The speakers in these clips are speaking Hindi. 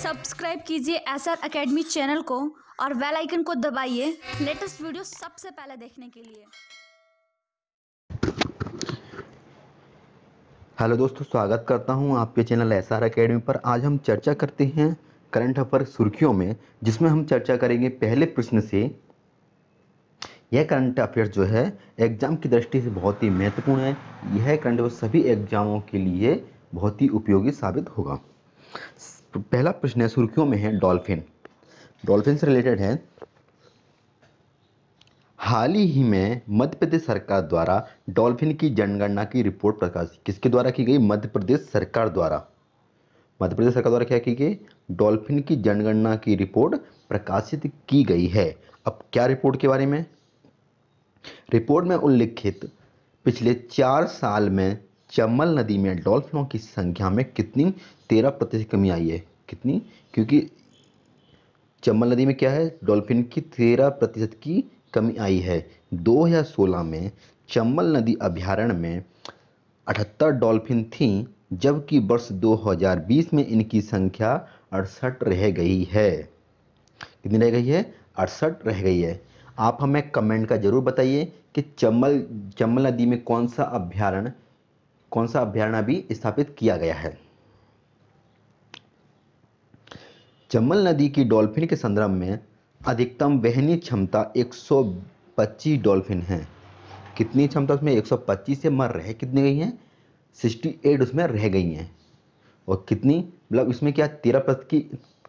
सब्सक्राइब कीजिए एसआर एकेडमी चैनल को और बेल आइकन को दबाइए लेटेस्ट वीडियो सबसे पहले देखने के लिए। हेलो दोस्तों, स्वागत करता हूं आपके चैनल एसआर एकेडमी पर। आज हम चर्चा करते हैं करंट अफेयर सुर्खियों में, जिसमें हम चर्चा करेंगे पहले प्रश्न से। यह करंट अफेयर जो है एग्जाम की दृष्टि से बहुत ही महत्वपूर्ण है। यह करंट अफेयर सभी एग्जामों के लिए बहुत ही उपयोगी साबित होगा। पहला प्रश्न है, सुर्खियों में है डॉल्फिन। डॉल्फिन से रिलेटेड है। हाल ही में मध्य प्रदेश सरकार द्वारा डॉल्फिन की जनगणना की रिपोर्ट प्रकाशित किसके द्वारा की गई? मध्य प्रदेश सरकार द्वारा। मध्य प्रदेश सरकार द्वारा क्या की गई? डॉल्फिन की जनगणना की रिपोर्ट प्रकाशित की गई है। अब क्या रिपोर्ट के बारे में? रिपोर्ट में उल्लिखित पिछले 4 साल में चंबल नदी में डॉल्फिनों की संख्या में कितनी 13% कमी आई है। कितनी? क्योंकि चंबल नदी में क्या है, डॉल्फिन की 13% की कमी आई है। 2016 में चंबल नदी अभयारण्य में 78 डॉल्फिन थीं, जबकि वर्ष 2020 में इनकी संख्या 68 रह गई है। कितनी रह गई है? 68 रह गई है। आप हमें कमेंट का जरूर बताइए कि चंबल नदी में कौन सा अभयारण्य अभी स्थापित किया गया है। चंबल नदी की डॉल्फिन के संदर्भ में अधिकतम वहनीय क्षमता 125 डॉल्फिन है। कितनी क्षमता उसमें? 125 से मर रहे कितनी गई हैं? 68 उसमें रह गई हैं। और कितनी, मतलब इसमें क्या 13% की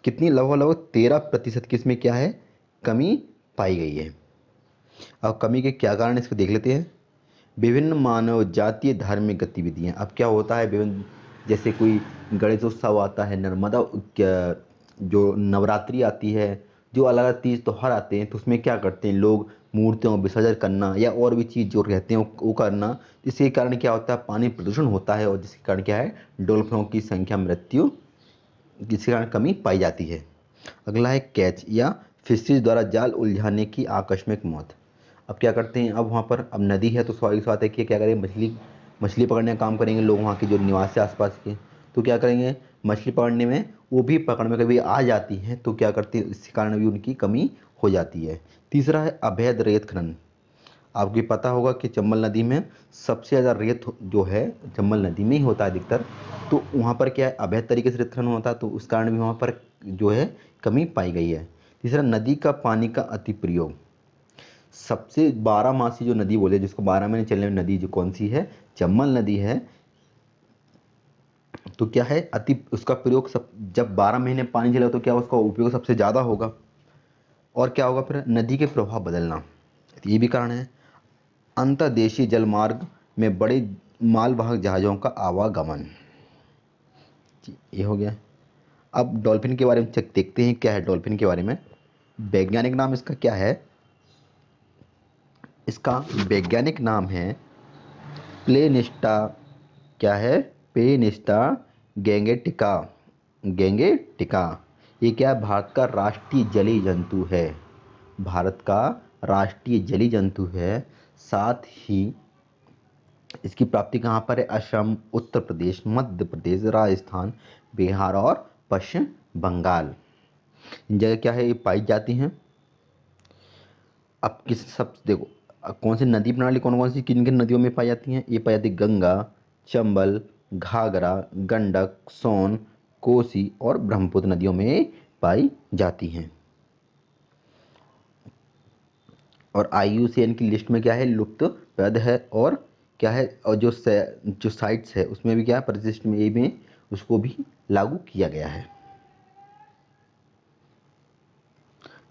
कितनी, लगभग 13% की इसमें क्या है, कमी पाई गई है। अब कमी के क्या कारण इसको देख लेते हैं। विभिन्न मानव जातीय धार्मिक गतिविधियां। अब क्या होता है, विभिन्न जैसे कोई गणेशोत्सव आता है, नर्मदा जो नवरात्रि आती है, जो अलग अलग तीज त्योहार आते हैं, तो उसमें क्या करते हैं लोग, मूर्तियों विसर्जन करना या और भी चीज़ जो रहते हैं वो करना। जिसके कारण क्या होता है, पानी प्रदूषण होता है, और जिसके कारण क्या है, डॉल्फिनों की संख्या मृत्यु, जिसके कारण कमी पाई जाती है। अगला है कैच या फिशरीज द्वारा जाल उलझाने की आकस्मिक मौत। अब क्या करते हैं, अब वहाँ पर अब नदी है तो स्वाभाविक बात है कि क्या करेंगे, मछली पकड़ने का काम करेंगे लोग, वहाँ के जो निवासी आसपास के। तो क्या करेंगे, मछली पकड़ने में, वो भी पकड़ में कभी आ जाती हैं, तो क्या करते हैं, इस कारण भी उनकी कमी हो जाती है। तीसरा है अवैध रेत खनन। आपको पता होगा कि चंबल नदी में सबसे ज़्यादा रेत जो है चंबल नदी में ही होता है अधिकतर। तो वहाँ पर क्या है, अवैध तरीके से रेत खनन होता है, तो उस कारण भी वहाँ पर जो है कमी पाई गई है। तीसरा, नदी का पानी का अति प्रयोग। सबसे 12 मासी जो नदी बोले, जिसको 12 महीने चलने वाली नदी जो कौन सी है, चंबल नदी है। तो क्या है, उसका प्रयोग जब 12 महीने पानी चला तो क्या उसका उपयोग सबसे ज़्यादा होगा। और क्या होगा फिर, नदी के प्रवाह बदलना, ये भी कारण है। अंतर्देशीय जलमार्ग में बड़े मालवाहक जहाज़ों का आवागमन, ये हो गया। अब डॉल्फिन के बारे में देखते हैं क्या है डॉल्फिन के बारे में। वैज्ञानिक नाम इसका क्या है? इसका वैज्ञानिक नाम है प्लेनिस्टा, क्या है, पेनिस्टा गैंगेटिका। गैंगेटिका ये क्या है, भारत का राष्ट्रीय जलीय जंतु है। भारत का राष्ट्रीय जलीय जंतु है। साथ ही इसकी प्राप्ति कहाँ पर है? असम, उत्तर प्रदेश, मध्य प्रदेश, राजस्थान, बिहार और पश्चिम बंगाल, इन जगह क्या है, ये पाई जाती हैं। अब किस सब देखो, कौन सी नदी प्रणाली, कौन कौन सी किन किन नदियों में पाई जाती हैं? ये पाई जाती है गंगा, चंबल, घाघरा, गंडक, सोन, कोसी और ब्रह्मपुत्र नदियों में पाई जाती हैं। और IUCN की लिस्ट में क्या है, लुप्तप्राय है। और क्या है, और जो साइट्स है उसमें भी क्या है, परिशिष्ट में ये में उसको भी लागू किया गया है।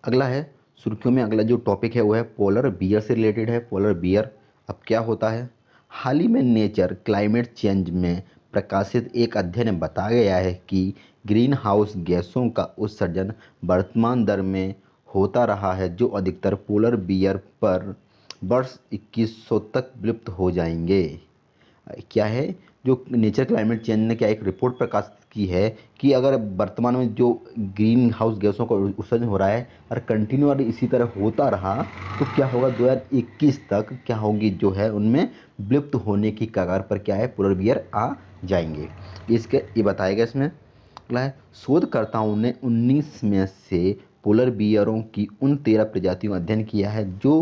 अगला है सुर्खियों में, अगला जो टॉपिक है वो है पोलर बियर से रिलेटेड है। पोलर बियर, अब क्या होता है, हाल ही में नेचर क्लाइमेट चेंज में प्रकाशित एक अध्ययन में बताया गया है कि ग्रीन हाउस गैसों का उत्सर्जन वर्तमान दर में होता रहा है, जो अधिकतर पोलर बियर पर वर्ष 2100 तक विलुप्त हो जाएंगे। क्या है, जो नेचर क्लाइमेट चेंज ने क्या एक रिपोर्ट प्रकाशित की है कि अगर वर्तमान में जो ग्रीन हाउस गैसों का उत्सर्जन हो रहा है और कंटिन्यू इसी तरह होता रहा, तो क्या होगा, 2021 तक क्या होगी, जो है उनमें विलुप्त होने की कगार पर क्या है, पोलर बियर आ जाएंगे। इसके ये बताया गया इसमें। अगला है, शोधकर्ताओं ने 19 में से पोलर बियरों की उन 13 प्रजातियों का अध्ययन किया है जो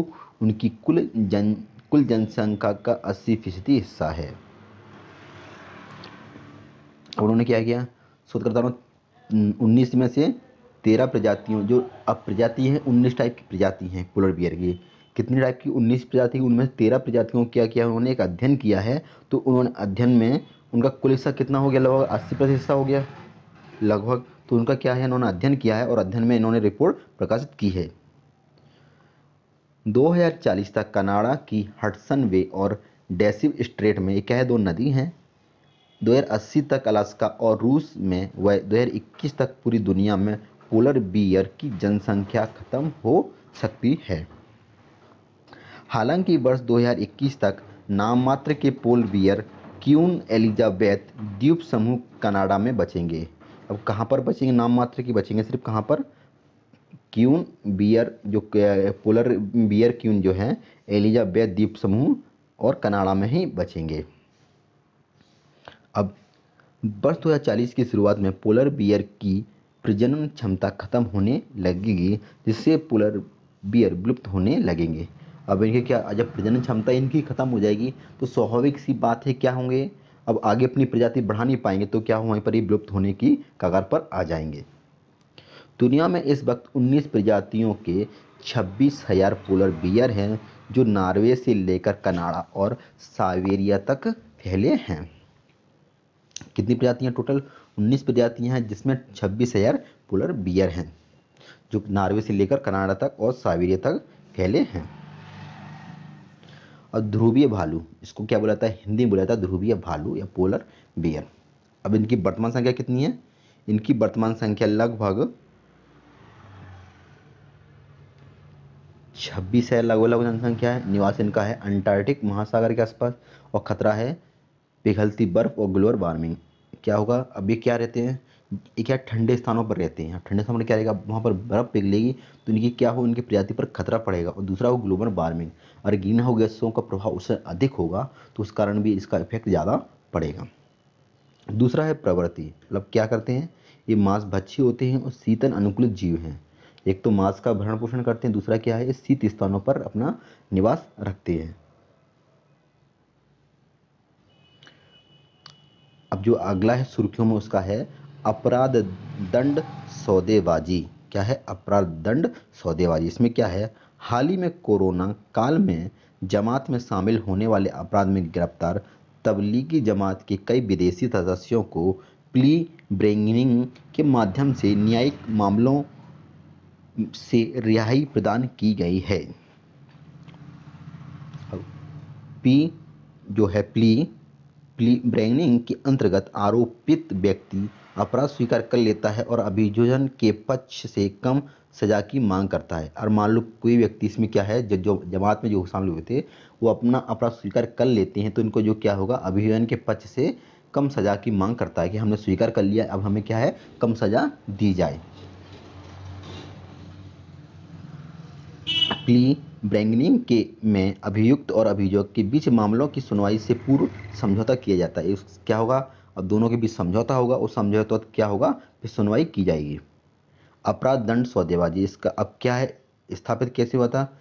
उनकी कुल जनसंख्या का 80% हिस्सा है। अब उन्होंने क्या किया, शोधकर्ताओं ने 19 में से 13 प्रजातियों, जो अब प्रजाति है 19 टाइप की प्रजाति हैं पोलर बियर की। कितनी टाइप की? 19 प्रजाति, उनमें से 13 प्रजातियों को क्या किया उन्होंने, एक अध्ययन किया है। तो उन्होंने अध्ययन में उनका कुल हिस्सा कितना हो गया, लगभग 80% हिस्सा हो गया लगभग। तो उनका क्या है, इन्होंने अध्ययन किया है और अध्ययन में इन्होंने रिपोर्ट प्रकाशित की है। 2040 तक कनाडा की हडसन वे और डेसिव स्ट्रेट में, ये क्या है, 2 नदी हैं। 2080 तक अलास्का और रूस में, व 2021 तक पूरी दुनिया में पोलर बियर की जनसंख्या खत्म हो सकती है। हालांकि वर्ष 2021 तक नाममात्र के पोलर बियर क्वीन एलिजाबेथ द्वीप समूह कनाडा में बचेंगे। अब कहाँ पर बचेंगे? नाम मात्र की बचेंगे, सिर्फ कहाँ पर? क्वीन बियर, जो पोलर बियर क्वीन जो है एलिजाबेथ द्वीप समूह और कनाडा में ही बचेंगे। अब वर्ष 2040 की शुरुआत में पोलर बियर की प्रजनन क्षमता खत्म होने लगेगी, जिससे पोलर बियर विलुप्त होने लगेंगे। अब इनके क्या, जब प्रजनन क्षमता इनकी खत्म हो जाएगी तो स्वाभाविक सी बात है क्या होंगे, अब आगे अपनी प्रजाति बढ़ा नहीं पाएंगे, तो क्या वहीं पर ही विलुप्त होने की कगार पर आ जाएंगे। दुनिया में इस वक्त 19 प्रजातियों के 26,000 पोलर बियर हैं, जो नॉर्वे से लेकर कनाडा और साइबेरिया तक फैले हैं। कितनी प्रजातियां? टोटल 19 प्रजातियां हैं, जिसमें 26,000 पोलर बियर हैं, जो नॉर्वे से लेकर कनाडा तक और साइबेरिया तक फैले हैं। और ध्रुवीय भालू, इसको क्या बोला जाता है? हिंदी में बोला जाता है ध्रुवीय भालू या पोलर बियर। अब इनकी वर्तमान संख्या कितनी है? इनकी वर्तमान संख्या लगभग 26,000 लगभग जनसंख्या है। निवास इनका है अंटार्कटिक महासागर के आसपास, और खतरा है पिघलती बर्फ और ग्लोबल वार्मिंग। क्या होगा, अब ये क्या रहते हैं, ये क्या ठंडे स्थानों पर रहते हैं। ठंडे स्थानों पर क्या रहेगा, वहाँ पर बर्फ पिघलेगी तो इनकी क्या हो, इनकी प्रजाति पर खतरा पड़ेगा। और दूसरा हो ग्लोबल वार्मिंग, और ग्रीन हाउस गैसों का प्रभाव उससे अधिक होगा, तो उस कारण भी इसका इफेक्ट ज़्यादा पड़ेगा। दूसरा है प्रवृत्ति, मतलब क्या करते हैं, ये मांस भक्षी होते हैं और शीतल अनुकूलित जीव हैं। एक तो मांस का भरण पोषण करते हैं, दूसरा क्या है, शीत स्थानों पर अपना निवास रखते हैं। अब जो अगला है सुर्खियों में, उसका है अपराध दंड सौदेबाजी। क्या है? अपराध दंड सौदेबाजी। इसमें क्या है, हाल ही में कोरोना काल में जमात में शामिल होने वाले अपराध में गिरफ्तार तबलीगी जमात के कई विदेशी सदस्यों को प्ली ब्रेंगिंग के माध्यम से न्यायिक मामलों से रिहाई प्रदान की गई है। पी जो है प्ली ब्रेनिंग के अंतर्गत आरोपित व्यक्ति अपराध स्वीकार कर लेता है और अभियोजन के पक्ष से कम सजा की मांग करता है। और मान लो कोई व्यक्ति इसमें क्या है, जो जमात में जो शामिल हुए थे वो अपना अपराध स्वीकार कर लेते हैं, तो इनको जो क्या होगा, अभियोजन के पक्ष से कम सजा की मांग करता है कि हमने स्वीकार कर लिया, अब हमें क्या है, कम सजा दी जाए। प्ली ब्रेंगिंग के में अभियुक्त और अभियोजक के बीच मामलों की सुनवाई से पूर्व समझौता किया जाता है। क्या होगा, अब दोनों के बीच समझौता होगा, उस समझौता क्या होगा, फिर सुनवाई की जाएगी। अपराध दंड सौदेबाजी, इसका अब क्या है, स्थापित कैसे हुआ था,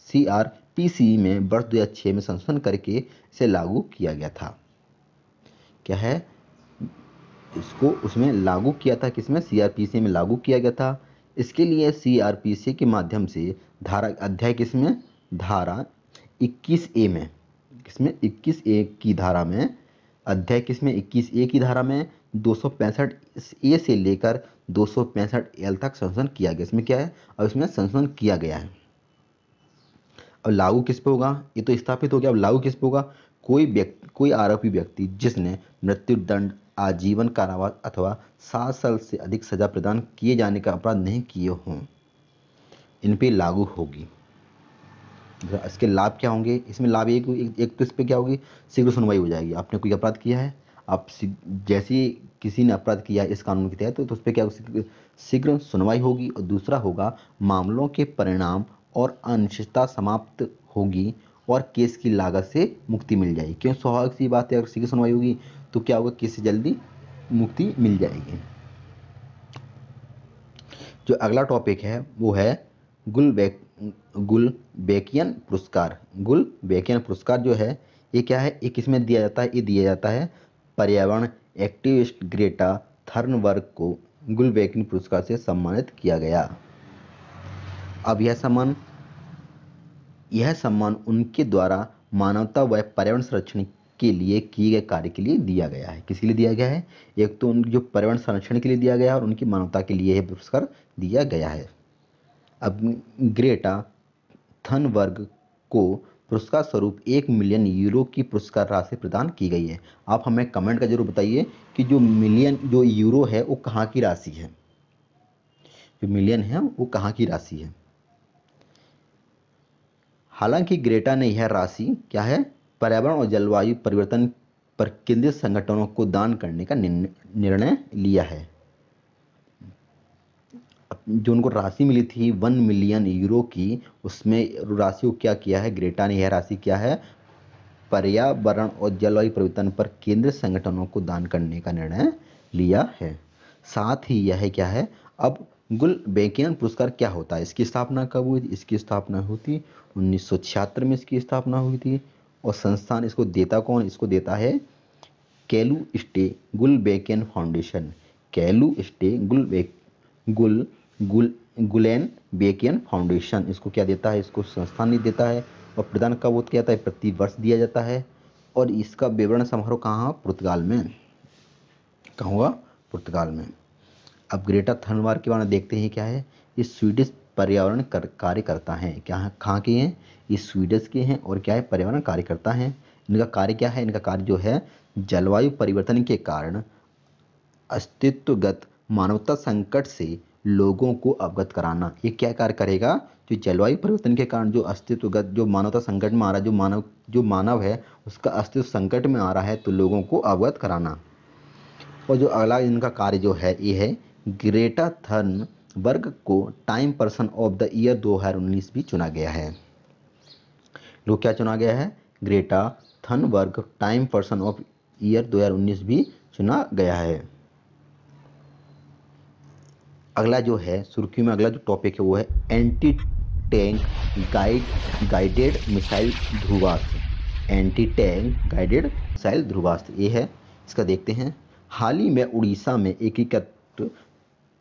सीआरपीसी में वर्ष 2006 में संशोधन करके इसे लागू किया गया था। क्या है, इसको उसमें लागू किया था, किसमें, सीआरपीसी में लागू किया गया था। इसके लिए सीआरपीसी के माध्यम से धारा अध्याय किसमें, धारा 21A में, किसमें, 21A की धारा में, अध्याय किसमें, 21A की धारा में 265A से लेकर 265L तक संशोधन किया गया। इसमें क्या है, अब इसमें संशोधन किया गया है। अब लागू किस पे होगा, ये तो स्थापित हो गया, अब लागू किस पे होगा, कोई आरोपी व्यक्ति जिसने मृत्युदंड, आजीवन कारावास अथवा 7 साल से अधिक सजा प्रदान किए जाने का अपराध नहीं किए हों, इन पे लागू होगी। इसके लाभ क्या होंगे, इसमें लाभ एक तो इस पे क्या होगी, शीघ्र सुनवाई हो जाएगी। आपने कोई अपराध किया है, आप जैसे किसी ने अपराध किया है इस कानून के तहत, तो उस पर क्या शीघ्र सुनवाई होगी। और दूसरा होगा, मामलों के परिणाम और अनिश्चितता समाप्त होगी और केस की लागत से मुक्ति मिल जाएगी। क्यों, स्वाभाविक सी बात है, अगर शीघ्र सुनवाई होगी तो क्या होगा, केस जल्दी मुक्ति मिल जाएगी। जो अगला टॉपिक है वो है गुलबेकियन पुरस्कार। गुलबेकियन पुरस्कार जो है ये क्या है, ये किसमें दिया जाता है, ये दिया जाता है पर्यावरण एक्टिविस्ट ग्रेटा थर्नबर्ग को गुलबेकियन पुरस्कार से सम्मानित किया गया। अब यह सम्मान उनके द्वारा मानवता व पर्यावरण संरक्षण के लिए किए गए कार्य के लिए दिया गया है। किसके लिए दिया गया है, एक तो उन जो पर्यावरण संरक्षण के लिए दिया गया है और उनकी मानवता के लिए यह पुरस्कार दिया गया है। अब ग्रेटा थनबर्ग को पुरस्कार स्वरूप 1 मिलियन यूरो की पुरस्कार राशि प्रदान की गई है। आप हमें कमेंट का जरूर बताइए कि जो यूरो है वो कहाँ की राशि है, जो मिलियन है वो कहाँ की राशि है। हालांकि ग्रेटा ने यह राशि क्या है, पर्यावरण और जलवायु परिवर्तन पर केंद्रित संगठनों को दान करने का निर्णय लिया है। जो उनको राशि मिली थी 1 मिलियन यूरो की, उसमें राशि को क्या किया है, ग्रेटा ने यह राशि क्या है, पर्यावरण और जलवायु परिवर्तन पर केंद्रित संगठनों को दान करने का निर्णय लिया है। साथ ही यह क्या है, अब गुलबेकियन पुरस्कार क्या होता है, इसकी स्थापना कब हुई थी, इसकी स्थापना हुई थी 1976 में इसकी स्थापना हुई थी। और संस्थान इसको देता कौन, इसको देता है कैलू स्टे गुलबेकियन फाउंडेशन। कैलू स्टे गुलेन बेकियन फाउंडेशन इसको क्या देता है, इसको संस्थान नहीं देता है। और प्रदान कब होता है, प्रति वर्ष दिया जाता है। और इसका विवरण समारोह कहाँ, पुर्तगाल में, कहाँ हुआ, पुर्तगाल में। अब ग्रेटा थनबर्ग के बारे में देखते हैं क्या है, ये स्वीडिश पर्यावरण कार्यकर्ता हैं। क्या कहाँ के हैं, ये स्वीडिश के हैं और क्या है, पर्यावरण कार्यकर्ता हैं। इनका कार्य क्या है, इनका कार्य जो है जलवायु परिवर्तन के कारण अस्तित्वगत मानवता संकट से लोगों को अवगत कराना। ये क्या कार्य करेगा, जो जलवायु परिवर्तन के कारण जो अस्तित्वगत जो मानवता संकट में आ रहा है, जो मानव है उसका अस्तित्व संकट में आ रहा है, तो लोगों को अवगत कराना। और जो अगला इनका कार्य जो है ये है, ग्रेटा थनबर्ग को time person of the year 2019 भी चुना गया है। लोग क्या चुना गया है, Greta Thunberg time person of year 2019 भी चुना गया है। अगला जो है सुर्खियों में अगला जो टॉपिक है वो है anti tank guided missile Dhruvastra. Anti tank guided missile Dhruvastra ये है, इसका देखते हैं। हाल ही में उड़ीसा में एकीकृत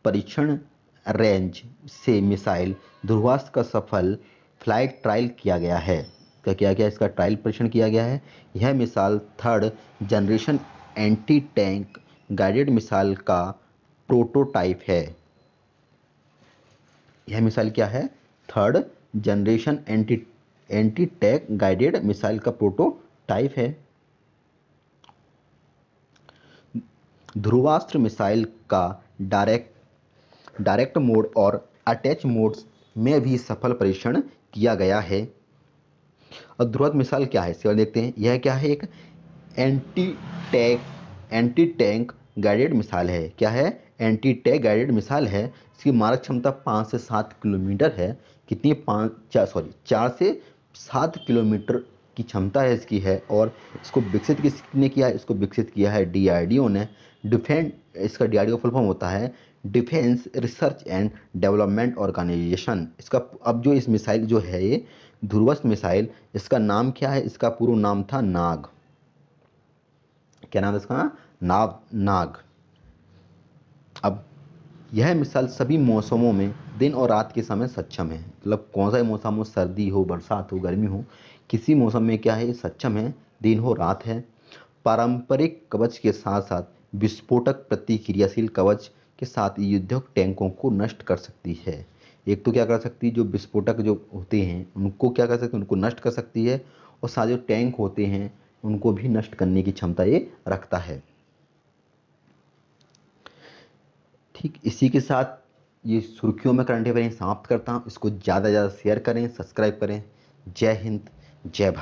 परीक्षण रेंज से मिसाइल ध्रुवास्त्र का सफल फ्लाइट ट्रायल किया गया है। क्या किया गया, इसका ट्रायल परीक्षण किया गया है। यह missile 3rd generation anti tank guided missile का प्रोटोटाइप है। यह मिसाइल क्या है, 3rd generation anti tank guided missile का प्रोटोटाइप है। ध्रुवास्त्र मिसाइल का डायरेक्ट मोड और अटैच मोड्स में भी सफल परीक्षण किया गया है। और ध्रुवास्त्र मिसाइल क्या है, इसके बारे में देखते हैं। यह क्या है, एक एंटी टैंक गाइडेड मिसाइल है। क्या है, एंटी टैंक गाइडेड मिसाइल है। इसकी मारक क्षमता 5 से 7 किलोमीटर है। कितनी, 4 से 7 किलोमीटर की क्षमता है इसकी है। और इसको विकसित किसने किया है, इसको विकसित किया है DRDO ने। इसका DRDO फुल फॉर्म होता है defence research and development organisation. इसका अब जो इस मिसाइल जो है ये ध्रुवास्त्र मिसाइल, इसका नाम क्या है, इसका पूरा नाम था नाग। क्या नाम है इसका, नाग। अब यह मिसाइल सभी मौसमों में दिन और रात के समय सक्षम है। मतलब कौन सा मौसम हो, सर्दी हो, बरसात हो, गर्मी हो, किसी मौसम में क्या है, सक्षम है, दिन हो रात है। पारंपरिक कवच के साथ साथ विस्फोटक प्रतिक्रियाशील कवच के साथ युद्धक टैंकों को नष्ट कर सकती है। एक तो क्या कर सकती है, जो विस्फोटक जो होते हैं उनको क्या कर सकती है, उनको नष्ट कर सकती है। और साथ जो टैंक होते हैं उनको भी नष्ट करने की क्षमता ये रखता है। ठीक इसी के साथ ये सुर्खियों में करंट अफेयर समाप्त करता हूँ। इसको ज़्यादा से ज़्यादा शेयर करें, सब्सक्राइब करें। जय हिंद, जय भारत।